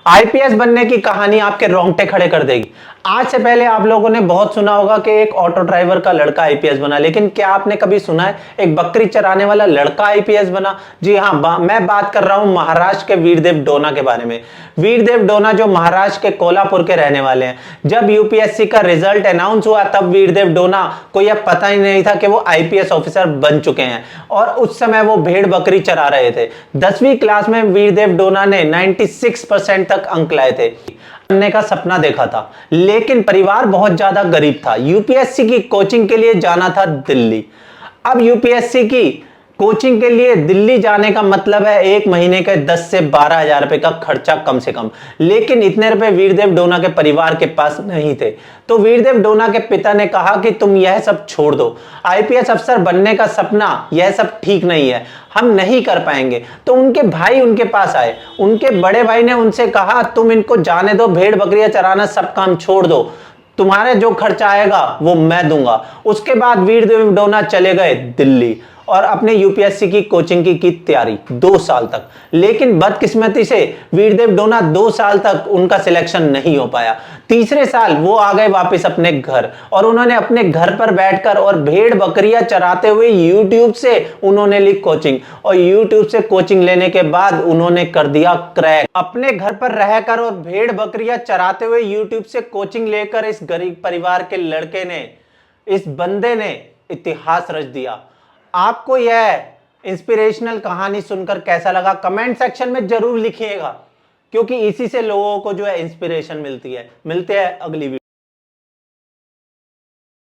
IPS बनने की कहानी आपके रोंगटे खड़े कर देगी। आज से पहले आप लोगों ने बहुत सुना होगा कि एक ऑटो ड्राइवर का लड़का आईपीएस बना, लेकिन क्या आपने कभी सुना है एक बकरी चराने वाला लड़का आईपीएस बना? जी हाँ, मैं बात कर रहा हूं महाराष्ट्र के वीरदेव डोना के बारे में। वीरदेव डोना जो महाराष्ट्र के कोल्हापुर के रहने वाले हैं। जब यूपीएससी का रिजल्ट अनाउंस हुआ तब वीरदेव डोना को यह पता ही नहीं था कि वो आईपीएस ऑफिसर बन चुके हैं, और उस समय वो भेड़ बकरी चरा रहे थे। 10वीं क्लास में वीरदेव डोना ने 96% तक अंक लाए थे। बनने का सपना देखा था, लेकिन परिवार बहुत ज्यादा गरीब था। यूपीएससी की कोचिंग के लिए जाना था दिल्ली। अब यूपीएससी की कोचिंग के लिए दिल्ली जाने का मतलब है एक महीने के 10 से 12 हजार रुपए का खर्चा कम से कम, लेकिन इतने रुपए वीरदेव डोना के परिवार के पास नहीं थे। तो वीरदेव डोना के पिता ने कहा कि तुम यह सब छोड़ दो, आईपीएस अफसर बनने का सपना यह सब ठीक नहीं है, हम नहीं कर पाएंगे। तो उनके भाई उनके पास आए। उनके बड़े भाई ने उनसे कहा तुम इनको जाने दो, भेड़ बकरियां चराना सब काम छोड़ दो, तुम्हारे जो खर्चा आएगा वो मैं दूंगा। उसके बाद वीरदेव डोना चले गए दिल्ली और अपने यूपीएससी की कोचिंग की तैयारी 2 साल तक। लेकिन बदकिस्मती से वीरदेव डोना 2 साल तक उनका सिलेक्शन नहीं हो पाया। तीसरे साल वो आ गए वापस अपने घर, और उन्होंने अपने घर पर बैठकर और भेड़ बकरियां चराते हुए यूट्यूब से उन्होंने ली कोचिंग, और यूट्यूब से कोचिंग लेने के बाद उन्होंने कर दिया क्रैक। अपने घर पर रहकर और भेड़ बकरियां चराते हुए यूट्यूब से कोचिंग लेकर इस गरीब परिवार के लड़के ने, इस बंदे ने इतिहास रच दिया। आपको यह इंस्पिरेशनल कहानी सुनकर कैसा लगा कमेंट सेक्शन में जरूर लिखिएगा, क्योंकि इसी से लोगों को जो है इंस्पिरेशन मिलती है। मिलते हैं अगली वीडियो।